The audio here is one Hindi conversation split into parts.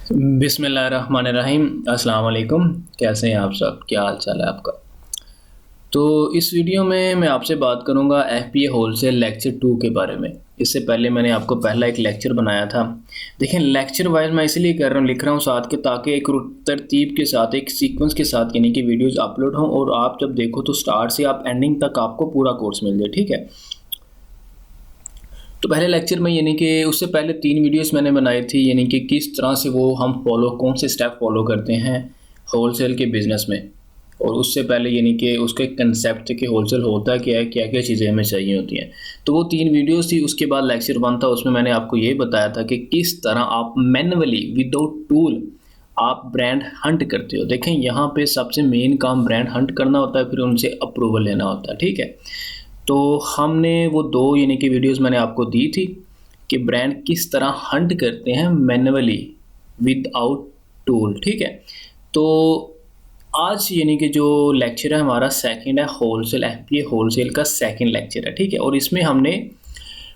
बिस्मिल्लाहिर्रहमानिर्रहीम। अस्सलाम वालेकुम। कैसे हैं आप सब? क्या हाल चाल है आपका? तो इस वीडियो में मैं आपसे बात करूंगा एफपीए होलसेल लेक्चर 2 के बारे में। इससे पहले मैंने आपको पहला एक लेक्चर बनाया था। देखें, लेक्चर वाइज मैं इसलिए कर रहा हूँ, लिख रहा हूँ साथ के, ताकि एक तरतीब के साथ, एक सीक्वेंस के साथ यानी कि वीडियोस अपलोड हों और आप जब देखो तो स्टार्ट से आप एंडिंग तक आपको पूरा कोर्स मिल जाए। ठीक है। तो पहले लेक्चर में यानी कि उससे पहले 3 वीडियोस मैंने बनाई थी, यानी कि किस तरह से वो हम कौन से स्टेप फॉलो करते हैं होलसेल के बिज़नेस में। और उससे पहले यानी कि उसका एक कंसेप्ट है कि होलसेल होता क्या है, क्या क्या चीज़ें हमें चाहिए होती हैं। तो वो 3 वीडियोस थी। उसके बाद लेक्चर 1 था, उसमें मैंने आपको ये बताया था कि किस तरह आप मैनुअली विदाउट टूल आप ब्रांड हंट करते हो। देखें, यहाँ पे सबसे मेन काम ब्रांड हंट करना होता है, फिर उनसे अप्रूवल लेना होता है। ठीक है। तो हमने वो 2 यानी कि वीडियोस मैंने आपको दी थी कि ब्रांड किस तरह हंट करते हैं मैन्युअली विदाउट टूल। ठीक है। तो आज यानी कि जो लेक्चर है हमारा सेकंड है, होलसेल एफपीए होलसेल का सेकंड लेक्चर है। ठीक है। और इसमें हमने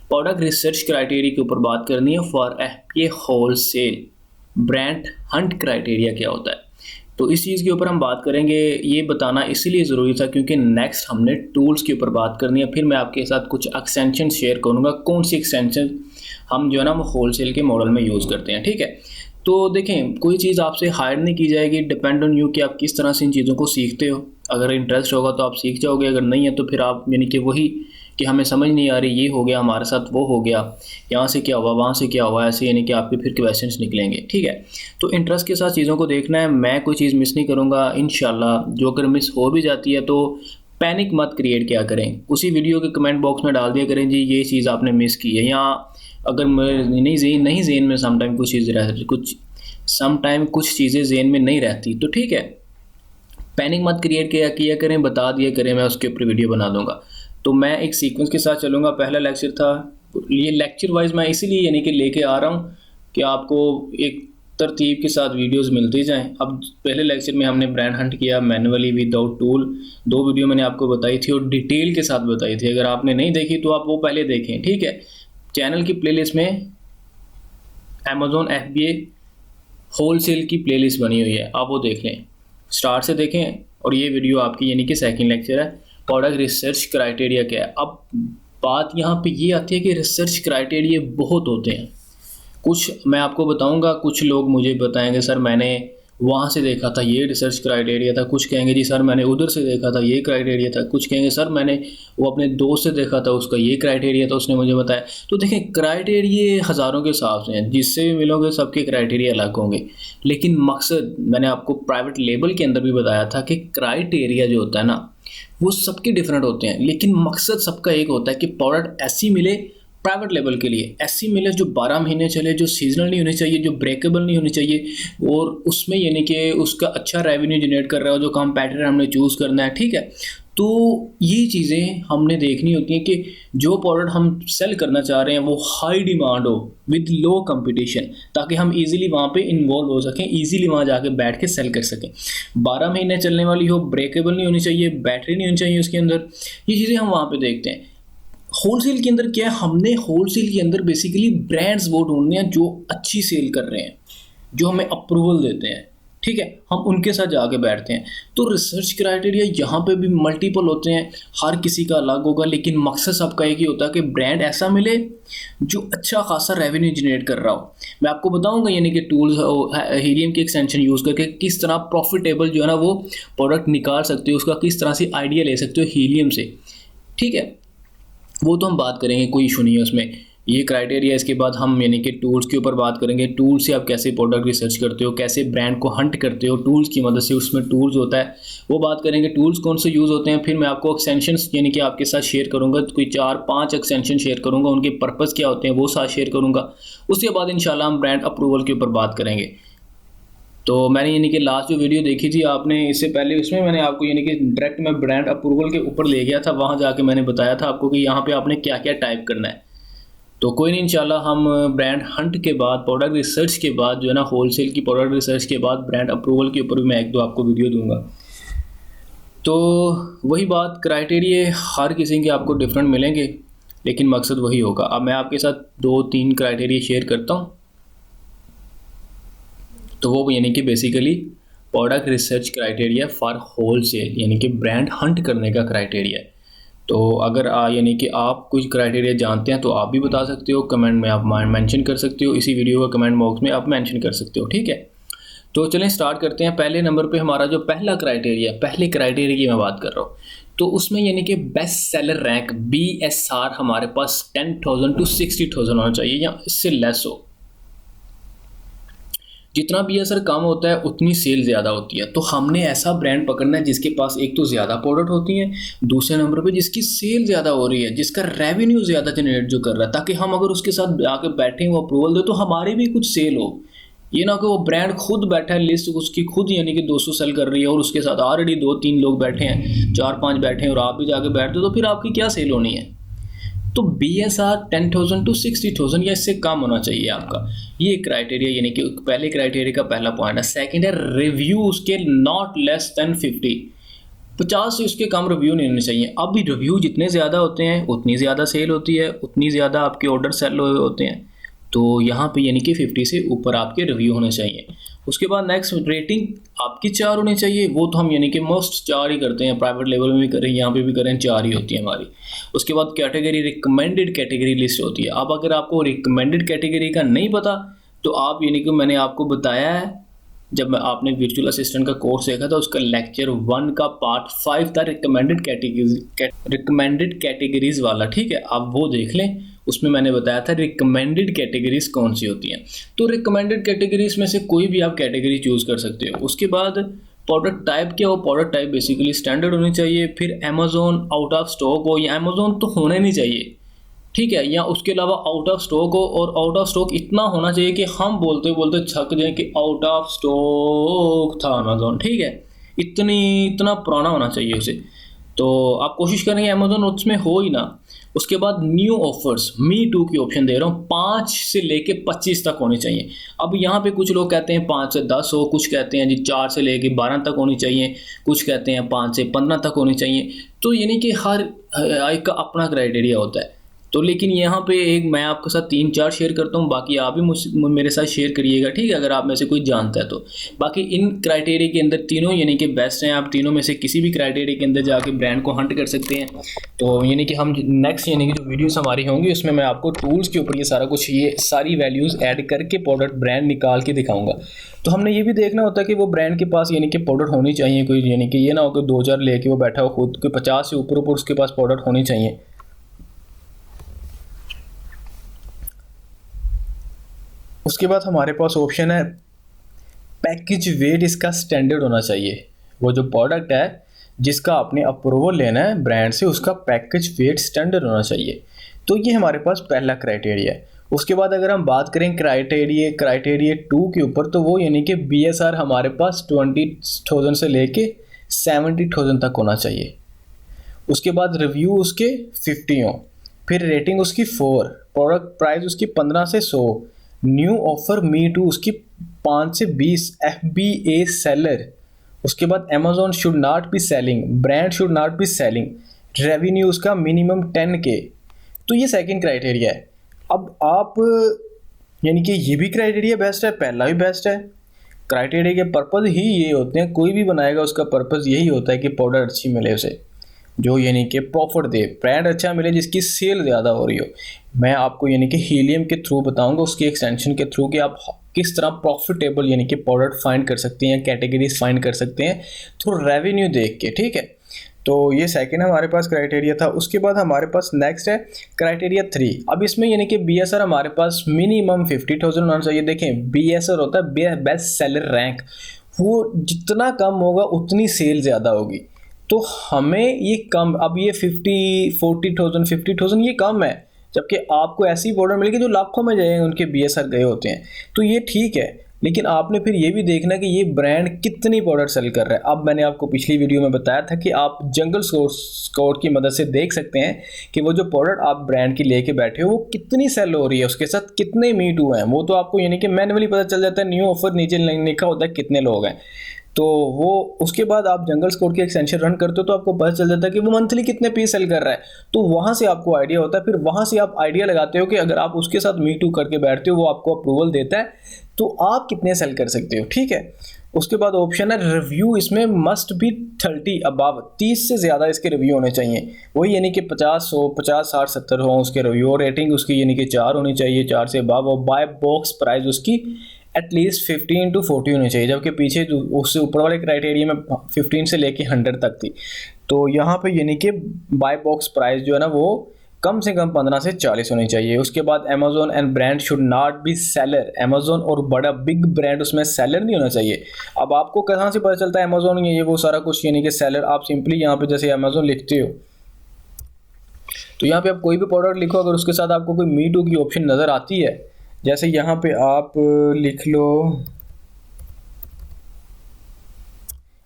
प्रोडक्ट रिसर्च क्राइटेरिया के ऊपर बात करनी है for FPA wholesale. Brand Hunt criteria क्या होता है, तो इस चीज़ के ऊपर हम बात करेंगे। ये बताना इसीलिए ज़रूरी था क्योंकि नेक्स्ट हमने टूल्स के ऊपर बात करनी है। फिर मैं आपके साथ कुछ एक्सटेंशन शेयर करूँगा, कौन सी एक्सटेंशन हम जो है ना वो होलसेल के मॉडल में यूज़ करते हैं। ठीक है। तो देखें, कोई चीज़ आपसे हायर नहीं की जाएगी, डिपेंड ऑन यू कि आप किस तरह से इन चीज़ों को सीखते हो। अगर इंटरेस्ट होगा तो आप सीख जाओगे, अगर नहीं है तो फिर आप यानी कि वही कि हमें समझ नहीं आ रही, ये हो गया हमारे साथ, वो हो गया, यहाँ से क्या हुआ, वहाँ से क्या हुआ, ऐसे यानी कि आपके फिर क्वेश्चंस निकलेंगे। ठीक है। तो इंटरेस्ट के साथ चीज़ों को देखना है, मैं कोई चीज़ मिस नहीं करूँगा इंशाल्लाह। जो अगर मिस हो भी जाती है तो पैनिक मत क्रिएट किया करें, उसी वीडियो के कमेंट बॉक्स में डाल दिया करें जी ये चीज़ आपने मिस की है, या अगर नहीं ज़ेन में समटाइम कुछ चीज़ें ज़ेन में नहीं रहती तो ठीक है, पैनिक मत क्रिएट किया करें, बता दिया करें, मैं उसके ऊपर वीडियो बना दूंगा। तो मैं एक सीक्वेंस के साथ चलूँगा। पहला लेक्चर था, ये लेक्चर वाइज मैं इसीलिए यानी कि लेके आ रहा हूँ कि आपको एक तरतीब के साथ वीडियोस मिलती जाएं। अब पहले लेक्चर में हमने ब्रांड हंट किया मैनुअली विदाउट टूल। 2 वीडियो मैंने आपको बताई थी और डिटेल के साथ बताई थी। अगर आपने नहीं देखी तो आप वो पहले देखें। ठीक है। चैनल की प्लेलिस्ट में अमेजोन एफबीए होलसेल की प्लेलिस्ट बनी हुई है, आप वो देख लें, स्टार्ट से देखें। और ये वीडियो आपकी यानी कि सेकंड लेक्चर है, प्रोडक्ट रिसर्च क्राइटेरिया क्या है। अब बात यहाँ पे ये आती है कि रिसर्च क्राइटेरिया बहुत होते हैं। कुछ मैं आपको बताऊंगा, कुछ लोग मुझे बताएंगे सर मैंने वहाँ से देखा था ये रिसर्च क्राइटेरिया था, कुछ कहेंगे जी सर मैंने उधर से देखा था ये क्राइटेरिया था, कुछ कहेंगे सर मैंने वो अपने दोस्त से देखा था उसका ये क्राइटेरिया था, उसने मुझे बताया। तो देखें, क्राइटेरिया हज़ारों के हिसाब से हैं, जिससे भी मिलोगे सबके क्राइटेरिया अलग होंगे। लेकिन मकसद मैंने आपको प्राइवेट लेबल के अंदर भी बताया था कि क्राइटेरिया जो होता है ना वो सबके डिफरेंट होते हैं, लेकिन मकसद सबका एक होता है कि प्रोडक्ट ऐसी मिले प्राइवेट लेवल के लिए, ऐसी मिले जो 12 महीने चले, जो सीजनल नहीं होनी चाहिए, जो ब्रेकेबल नहीं होनी चाहिए, और उसमें यानी कि उसका अच्छा रेवेन्यू जनरेट कर रहा हो, जो कंपेटिटर हमने चूज़ करना है। ठीक है। तो ये चीज़ें हमने देखनी होती हैं कि जो प्रोडक्ट हम सेल करना चाह रहे हैं वो हाई डिमांड हो विद लो कंपटीशन, ताकि हम इजीली वहाँ पे इन्वॉल्व हो सकें, इजीली वहाँ जाके बैठ के सेल कर सकें। 12 महीने चलने वाली हो, ब्रेकेबल नहीं होनी चाहिए, बैटरी नहीं होनी चाहिए उसके अंदर, ये चीज़ें हम वहाँ पे देखते हैं। होलसेल के अंदर क्या है, हमने होलसेल के अंदर बेसिकली ब्रांड्स वो ढूंढने हैं जो अच्छी सेल कर रहे हैं, जो हमें अप्रूवल देते हैं। ठीक है। हम उनके साथ जाके बैठते हैं। तो रिसर्च क्राइटेरिया यहाँ पे भी मल्टीपल होते हैं, हर किसी का अलग होगा, लेकिन मकसद सबका एक ही होता है कि ब्रांड ऐसा मिले जो अच्छा खासा रेवेन्यू जनरेट कर रहा हो। मैं आपको बताऊंगा यानी कि टूल्स हीलियम की एक्सटेंशन यूज़ करके किस तरह प्रॉफिटेबल जो है ना वो प्रोडक्ट निकाल सकते हो, उसका किस तरह से आइडिया ले सकते हो हीलियम से। ठीक है। वो तो हम बात करेंगे, कोई इशू नहीं है उसमें, ये क्राइटेरिया। इसके बाद हम यानी कि टूल्स के ऊपर बात करेंगे, टूल से आप कैसे प्रोडक्ट रिसर्च करते हो, कैसे ब्रांड को हंट करते हो टूल्स की मदद से, उसमें टूल्स होता है वो बात करेंगे, टूल्स कौन से यूज़ होते हैं। फिर मैं आपको एक्सटेंशंस यानी कि आपके साथ शेयर करूँगा, कोई 4-5 एक्सटेंशन शेयर करूँगा, उनके पर्पज़ क्या होते हैं वो साथ शेयर करूँगा। उसके बाद इंशाल्लाह हम ब्रांड अप्रूवल के ऊपर बात करेंगे। तो मैंने यानी कि लास्ट जो वीडियो देखी थी आपने, इससे पहले उसमें मैंने आपको यानी कि डायरेक्ट मैं ब्रांड अप्रूवल के ऊपर ले गया था, वहाँ जाके मैंने बताया था आपको कि यहाँ पे आपने क्या क्या टाइप करना है। तो कोई नहीं, इंशाल्लाह हम ब्रांड हंट के बाद, प्रोडक्ट रिसर्च के बाद जो है ना, होलसेल की प्रोडक्ट रिसर्च के बाद ब्रांड अप्रूवल के ऊपर भी मैं 1-2 आपको वीडियो दूंगा। तो वही बात, क्राइटेरिया हर किसी के आपको डिफरेंट मिलेंगे, लेकिन मकसद वही होगा। अब मैं आपके साथ 2-3 क्राइटेरिया शेयर करता हूँ। तो वो यानी कि basically product research criteria for wholesale, यानी कि ब्रांड हंट करने का क्राइटेरिया है। तो अगर यानी कि आप कुछ क्राइटेरिया जानते हैं तो आप भी बता सकते हो, कमेंट में आप मेंशन कर सकते हो, इसी वीडियो का कमेंट बॉक्स में आप मेंशन कर सकते हो, ठीक है। तो चलें स्टार्ट करते हैं। पहले नंबर पे हमारा जो पहला क्राइटेरिया, पहले क्राइटेरिया की मैं बात कर रहा हूँ, तो उसमें यानी कि बेस्ट सेलर रैंक BSR हमारे पास 10,000 to 60,000 होना चाहिए या इससे लेस हो। जितना BSR कम होता है उतनी सेल ज़्यादा होती है। तो हमने ऐसा ब्रांड पकड़ना है जिसके पास एक तो ज़्यादा प्रोडक्ट होती हैं, दूसरे नंबर पे जिसकी सेल ज़्यादा हो रही है, जिसका रेवेन्यू ज़्यादा जनरेट जो कर रहा है, ताकि हम अगर उसके साथ आके बैठें, वो अप्रूवल दे तो हमारी भी कुछ सेल हो। ये ना कि वो ब्रांड खुद बैठा है, लिस्ट उसकी खुद यानी कि 200 सेल कर रही है और उसके साथ ऑलरेडी 2-3 लोग बैठे हैं, 4-5 बैठे हैं और आप भी जाके बैठ दो, तो फिर आपकी क्या सेल होनी है। तो BSR 10,000 to 60,000 या इससे कम होना चाहिए आपका, ये क्राइटेरिया यानी कि पहले क्राइटेरिया का पहला पॉइंट है। सेकंड है रिव्यू उसके नॉट लेस देन 50 से उसके कम रिव्यू नहीं होने चाहिए। अब रिव्यू जितने ज़्यादा होते हैं उतनी ज़्यादा सेल होती है, उतनी ज़्यादा आपके ऑर्डर सेल होते हैं। तो यहाँ पे यानी कि 50 से ऊपर आपके रिव्यू होने चाहिए। उसके बाद नेक्स्ट रेटिंग आपकी 4 होनी चाहिए। वो तो हम यानी कि मोस्ट 4 ही करते हैं, प्राइवेट लेवल में भी करें, यहाँ पे भी करें, 4 ही होती है हमारी। उसके बाद कैटेगरी, रिकमेंडेड कैटेगरी लिस्ट होती है। अब अगर आपको रिकमेंडेड कैटेगरी का नहीं पता तो आप यानी कि मैंने आपको बताया है, जब आपने वर्चुअल असिस्टेंट का कोर्स देखा था, उसका लेक्चर 1 का पार्ट 5 था रिकमेंडेड कैटेगरीज वाला, ठीक है, आप वो देख लें। उसमें मैंने बताया था रिकमेंडेड कैटेगरीज कौन सी होती हैं। तो रिकमेंडेड कैटेगरीज में से कोई भी आप कैटेगरी चूज़ कर सकते हो। उसके बाद प्रोडक्ट टाइप क्या हो, प्रोडक्ट टाइप बेसिकली स्टैंडर्ड होनी चाहिए। फिर अमेज़ॉन आउट ऑफ स्टॉक हो, या अमेज़ॉन तो होना नहीं चाहिए, ठीक है, या उसके अलावा आउट ऑफ स्टॉक हो, और आउट ऑफ स्टॉक इतना होना चाहिए कि हम बोलते बोलते थक जाएं कि आउट ऑफ स्टॉक था अमेज़ॉन, ठीक है, इतना पुराना होना चाहिए उसे। तो आप कोशिश करेंगे अमेज़ॉन उसमें हो ही ना। उसके बाद न्यू ऑफर्स, मी टू की ऑप्शन दे रहा हूँ, 5 से लेके 25 तक होनी चाहिए। अब यहाँ पे कुछ लोग कहते हैं 5 से 10 हो, कुछ कहते हैं जी 4 से लेके 12 तक होनी चाहिए, कुछ कहते हैं 5 से 15 तक होनी चाहिए। तो यानी कि हर एक का अपना क्राइटेरिया होता है। तो लेकिन यहाँ पे एक मैं आपके साथ 3-4 शेयर करता हूँ, बाकी आप भी मेरे साथ शेयर करिएगा, ठीक है, अगर आप में से कोई जानता है तो। बाकी इन क्राइटेरिया के अंदर तीनों यानी कि बेस्ट हैं। आप तीनों में से किसी भी क्राइटेरिया के अंदर जाके ब्रांड को हंट कर सकते हैं। तो यानी कि हम नेक्स्ट यानी कि जो वीडियोस हमारी होंगी उसमें मैं आपको टूल्स के ऊपर ये सारा कुछ, ये सारी वैल्यूज़ ऐड करके प्रोडक्ट ब्रांड निकाल के दिखाऊंगा। तो हमने ये भी देखना होता है कि वो ब्रांड के पास यानी कि प्रोडक्ट होनी चाहिए कोई, यानी कि ये ना हो कि 2,000 लेके वो बैठा हो खुद, कोई 50 से ऊपर उसके पास प्रोडक्ट होनी चाहिए। उसके बाद हमारे पास ऑप्शन है पैकेज वेट, इसका स्टैंडर्ड होना चाहिए। वो जो प्रोडक्ट है जिसका आपने अप्रूवल लेना है ब्रांड से, उसका पैकेज वेट स्टैंडर्ड होना चाहिए। तो ये हमारे पास पहला क्राइटेरिया है। उसके बाद अगर हम बात करें क्राइटेरिया 2 के ऊपर, तो वो यानी कि BSR हमारे पास 20,000 से लेके 70,000 तक होना चाहिए। उसके बाद रिव्यू उसके 50 हो, फिर रेटिंग उसकी 4, प्रोडक्ट प्राइस उसकी 15 से 100, न्यू ऑफर मी टू उसकी 5 से 20, FBA सेलर। उसके बाद Amazon should not be selling, brand should not be selling, revenue उसका मिनिमम 10K। तो ये सेकंड क्राइटेरिया है। अब आप यानी कि ये भी क्राइटेरिया बेस्ट है, पहला भी बेस्ट है। क्राइटेरिया के पर्पज़ ही ये होते हैं, कोई भी बनाएगा उसका पर्पज़ यही होता है कि प्रोडक्ट अच्छी मिले उसे, जो यानी कि प्रॉफिट दे, ब्रांड अच्छा मिले, जिसकी सेल ज़्यादा हो रही हो। मैं आपको यानी कि हीलियम के थ्रू बताऊंगा, उसकी एक्सटेंशन के थ्रू, कि आप किस तरह प्रॉफिटेबल यानी कि प्रोडक्ट फाइंड कर सकते हैं, कैटेगरीज फाइंड कर सकते हैं थ्रू रेवेन्यू देख के, ठीक है। तो ये सेकंड हमारे पास क्राइटेरिया था। उसके बाद हमारे पास नेक्स्ट है क्राइटेरिया 3। अब इसमें यानी कि BSR हमारे पास मिनिमम 50,000 होना चाहिए। देखें BSR होता है बेस्ट सेलर रैंक, वो जितना कम होगा उतनी सेल ज़्यादा होगी। तो हमें ये कम, अब ये 50,000 ये कम है, जबकि आपको ऐसी प्रोडक्ट मिलेगी जो लाखों में जाएंगे, उनके BSR गए होते हैं। तो ये ठीक है, लेकिन आपने फिर ये भी देखना कि ये ब्रांड कितनी प्रोडक्ट सेल कर रहा है। अब मैंने आपको पिछली वीडियो में बताया था कि आप जंगल स्कोर की मदद से देख सकते हैं कि वो जो प्रोडक्ट आप ब्रांड की लेके बैठे हो वो कितनी सेल हो रही है, उसके साथ कितने मीट हुए हैं। वो तो आपको यानी कि मैनुअली पता चल जाता है, न्यू ऑफर नीचे लिखा होता है कितने लोग हैं। तो वो उसके बाद आप जंगल स्कोर की एक्सटेंशन रन करते हो तो आपको पता चल जाता है कि वो मंथली कितने पीस सेल कर रहा है। तो वहाँ से आपको आइडिया होता है, फिर वहाँ से आप आइडिया लगाते हो कि अगर आप उसके साथ मी टू करके बैठते हो, वो आपको अप्रूवल देता है तो आप कितने सेल कर सकते हो, ठीक है। उसके बाद ऑप्शन है रिव्यू, इसमें मस्ट बी 30 अबाव, 30 से ज़्यादा इसके रिव्यू होने चाहिए। वही यानी कि 50 हो, 50 60 70 हो उसके रिव्यू, और रेटिंग उसकी यानी कि 4 होनी चाहिए, 4 से अबाव, और बाय बॉक्स प्राइस उसकी एटलीस्ट 15 to 40 होनी चाहिए, जबकि पीछे उससे ऊपर वाले क्राइटेरिया में 15 से लेके 100 तक थी। तो यहाँ पे यानी कि बाय बॉक्स प्राइस जो है ना वो कम से कम 15 से 40 होनी चाहिए। उसके बाद Amazon and brand should not be seller, Amazon और बड़ा बिग ब्रांड उसमें सेलर नहीं होना चाहिए। अब आपको कहाँ से पता चलता है अमेजोन ये वो सारा कुछ यानी कि सेलर, आप सिंपली यहाँ पे जैसे अमेजोन लिखते हो तो यहाँ पे आप कोई भी प्रोडक्ट लिखो, अगर उसके साथ आपको कोई मी टू की ऑप्शन नज़र आती है, जैसे यहाँ पे आप लिख लो,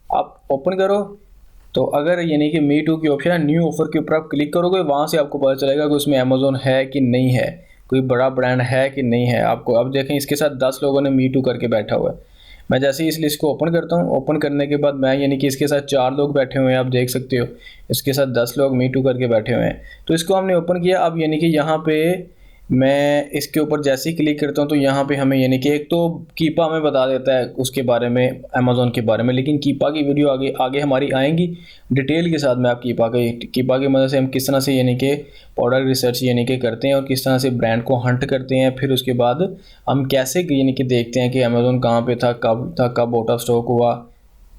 आप ओपन करो तो अगर यानी कि मी टू की ऑप्शन है, न्यू ऑफर के ऊपर आप क्लिक करोगे, वहाँ से आपको पता चलेगा कि उसमें अमेजोन है कि नहीं है, कोई बड़ा ब्रांड है कि नहीं है आपको। अब देखें इसके साथ 10 लोगों ने मी टू करके बैठा हुआ है। मैं जैसे ही इस लिस्ट को ओपन करता हूँ, ओपन करने के बाद मैं यानी कि इसके साथ 4 लोग बैठे हुए हैं, आप देख सकते हो इसके साथ 10 लोग मी टू करके बैठे हुए हैं। तो इसको हमने ओपन किया। अब यानी कि यहाँ पे मैं इसके ऊपर जैसे ही क्लिक करता हूँ तो यहाँ पे हमें यानी कि एक तो कीपा हमें बता देता है उसके बारे में, अमेज़ॉन के बारे में, लेकिन कीपा की वीडियो आगे आगे हमारी आएंगी डिटेल के साथ। मैं आप कीपा की मदद से हम किस तरह से यानी कि प्रोडक्ट रिसर्च यानी कि करते हैं और किस तरह से ब्रांड को हंट करते हैं, फिर उसके बाद हम कैसे यानी कि देखते हैं कि अमेज़ॉन कहाँ पर था, कब आउट ऑफ स्टॉक हुआ।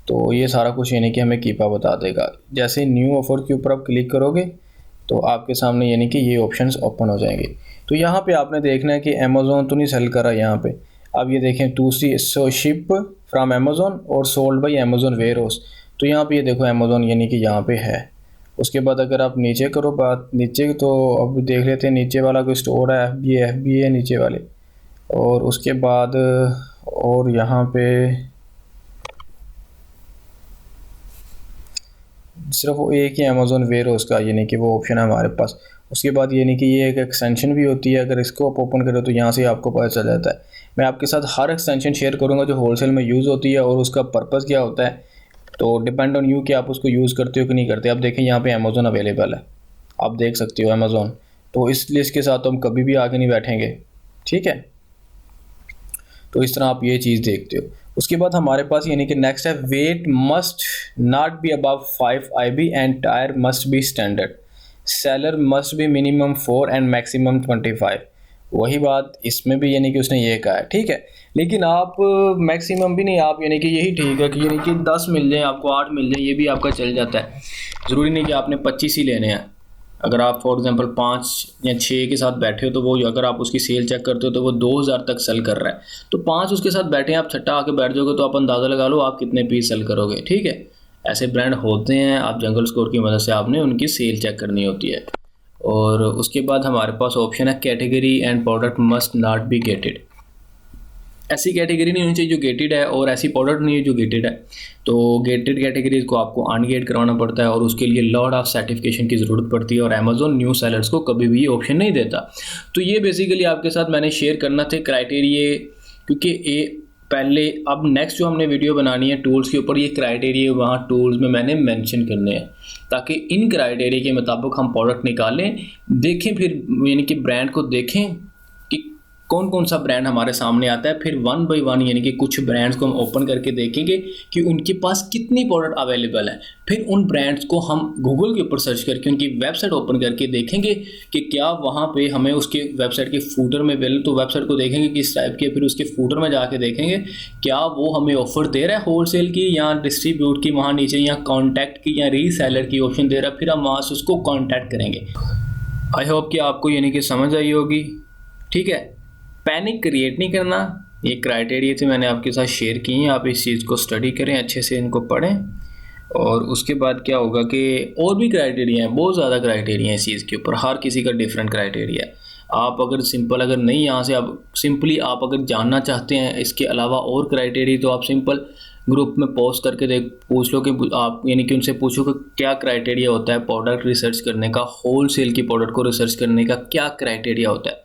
तो ये सारा कुछ यानी कि हमें कीपा बता देगा। जैसे न्यू ऑफ़र के ऊपर आप क्लिक करोगे तो आपके सामने यानी कि ये ऑप्शंस ओपन हो जाएंगे। तो यहाँ पे आपने देखना है कि अमेज़ॉन तो नहीं सेल कर रहा यहाँ पे। अब ये देखें दूसरी सो शिप फ्रॉम अमेज़ॉन और sold by Amazon warehouse, तो यहाँ पे ये देखो अमेज़ॉन यानी कि यहाँ पे है। उसके बाद अगर आप नीचे करो बात नीचे, तो अब देख लेते हैं नीचे वाला कोई स्टोर है, FBA है नीचे वाले। और उसके बाद और यहाँ पे सिर्फ वो एक ही अमेज़ॉन वेयर हाउस का यानी कि वो ऑप्शन है हमारे पास। उसके बाद यानी कि ये एक एक्सटेंशन भी होती है, अगर इसको आप ओपन करो तो यहाँ से आपको पता चल जाता है। मैं आपके साथ हर एक्सटेंशन शेयर करूँगा जो होलसेल में यूज़ होती है और उसका पर्पज़ क्या होता है, तो डिपेंड ऑन यू कि आप उसको यूज़ करते हो कि नहीं करते। अब देखें यहाँ पे अमेज़ॉन अवेलेबल है, आप देख सकते हो अमेज़ॉन। तो इस लिस्ट के साथ तो हम कभी भी आगे नहीं बैठेंगे, ठीक है। तो इस तरह आप ये चीज़ देखते हो। उसके बाद हमारे पास यानी कि नेक्स्ट है weight must not be above 5 IB and tier must be standard, seller must be minimum 4 and maximum 25। वही बात इसमें भी यानी कि उसने ये कहा है, ठीक है। लेकिन आप मैक्सिमम भी नहीं, आप यानी कि यही ठीक है कि यानी कि 10 मिल जाए आपको, 8 मिल जाए, ये भी आपका चल जाता है। ज़रूरी नहीं कि आपने 25 ही लेने हैं। अगर आप फॉर एग्जांपल 5 या 6 के साथ बैठे हो तो वो अगर आप उसकी सेल चेक करते हो तो वो 2000 तक सेल कर रहा है, तो 5 उसके साथ बैठे हैं, आप छट्टा आके बैठ जाओगे तो आप अंदाज़ा लगा लो आप कितने पीस सेल करोगे, ठीक है। ऐसे ब्रांड होते हैं, आप जंगल स्कोर की मदद से आपने उनकी सेल चेक करनी होती है। और उसके बाद हमारे पास ऑप्शन है category and product must not B gated. ऐसी कैटेगरी नहीं होनी चाहिए जो गेटेड है और ऐसी प्रोडक्ट नहीं है जो गेटेड है। तो गेटेड कैटेगरीज को आपको अनगेट करवाना पड़ता है और उसके लिए लॉट ऑफ सर्टिफिकेशन की ज़रूरत पड़ती है, और अमेज़ॉन न्यू सेलर्स को कभी भी ये ऑप्शन नहीं देता। तो ये बेसिकली आपके साथ मैंने शेयर करना थे क्राइटेरिया, क्योंकि ये पहले अब नेक्स्ट जो हमने वीडियो बनानी है टूल्स के ऊपर, ये क्राइटेरिया वहाँ टूल्स में मैंने मेंशन करने हैं, ताकि इन क्राइटेरिया के मुताबिक हम प्रोडक्ट निकालें, देखें, फिर यानी कि ब्रांड को देखें कि कौन कौन सा ब्रांड हमारे सामने आता है। फिर 1 by 1 यानी कि कुछ ब्रांड्स को हम ओपन करके देखेंगे कि उनके पास कितनी प्रोडक्ट अवेलेबल है। फिर उन ब्रांड्स को हम गूगल के ऊपर सर्च करके उनकी वेबसाइट ओपन करके देखेंगे कि क्या वहाँ पे हमें उसके वेबसाइट के फूटर में अवेलेबल, तो वेबसाइट को देखेंगे किस टाइप की, फिर उसके फूटर में जाके देखेंगे क्या वो हमें ऑफर दे रहा है होलसेल की या डिस्ट्रीब्यूट की, वहाँ नीचे या कॉन्टैक्ट की या रीसेलर की ऑप्शन दे रहा है, फिर हम वहाँ से उसको कॉन्टैक्ट करेंगे। आई होप कि आपको यानी कि समझ आई होगी, ठीक है। पैनिक क्रिएट नहीं करना, ये क्राइटेरिया थे मैंने आपके साथ शेयर किए हैं, आप इस चीज़ को स्टडी करें, अच्छे से इनको पढ़ें। और उसके बाद क्या होगा कि और भी क्राइटेरिया हैं, बहुत ज़्यादा क्राइटेरिया हैं इस चीज़ के ऊपर, हर किसी का डिफरेंट क्राइटेरिया है। आप अगर सिंपल अगर नहीं यहाँ से आप सिंपली आप अगर जानना चाहते हैं इसके अलावा और क्राइटेरिया, तो आप सिंपल ग्रुप में पोस्ट करके पूछ लो कि आप यानी कि उनसे पूछो कि क्या क्राइटेरिया होता है प्रोडक्ट रिसर्च करने का, होल सेल की प्रोडक्ट को रिसर्च करने का क्या क्राइटेरिया होता है।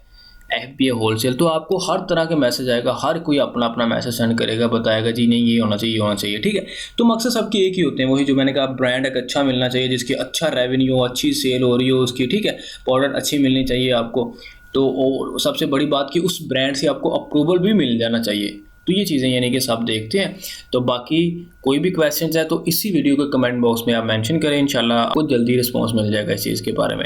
FBA होलसेल, तो आपको हर तरह के मैसेज आएगा, हर कोई अपना अपना मैसेज सेंड करेगा, बताएगा जी नहीं ये होना चाहिए, ये होना चाहिए, ठीक है। तो मकसद सबके एक ही होते हैं, वही जो मैंने कहा, ब्रांड एक अच्छा मिलना चाहिए जिसकी अच्छा रेवेन्यू हो, अच्छी सेल हो रही हो उसकी, ठीक है, प्रोडक्ट अच्छी मिलनी चाहिए आपको। तो और सबसे बड़ी बात कि उस ब्रांड से आपको अप्रूवल भी मिल जाना चाहिए। तो ये चीज़ें यानी कि सब देखते हैं। तो बाकी कोई भी क्वेश्चंस है तो इसी वीडियो के कमेंट बॉक्स में आप मेंशन करें, इंशाल्लाह आपको जल्दी रिस्पांस मिल जाएगा इस चीज़ के बारे में।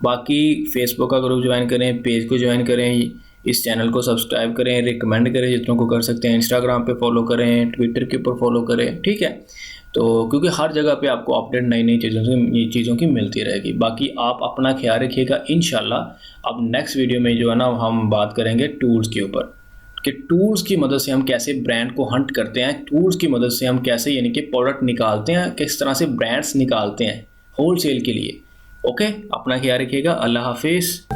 बाकी फेसबुक का ग्रुप ज्वाइन करें, पेज को ज्वाइन करें, इस चैनल को सब्सक्राइब करें, रिकमेंड करें जितनों को कर सकते हैं, इंस्टाग्राम पे फॉलो करें, ट्विटर के ऊपर फॉलो करें, ठीक है। तो क्योंकि हर जगह पे आपको अपडेट नई नई चीज़ों की मिलती रहेगी। बाकी आप अपना ख्याल रखिएगा। इंशाल्लाह अब नेक्स्ट वीडियो में जो है ना हम बात करेंगे टूल्स के ऊपर, कि टूल्स की मदद से हम कैसे ब्रांड को हंट करते हैं, टूल्स की मदद से हम कैसे यानी कि प्रोडक्ट निकालते हैं, किस तरह से ब्रांड्स निकालते हैं होलसेल के लिए। ओके, अपना ख्याल रखिएगा। अल्लाह हाफिज़।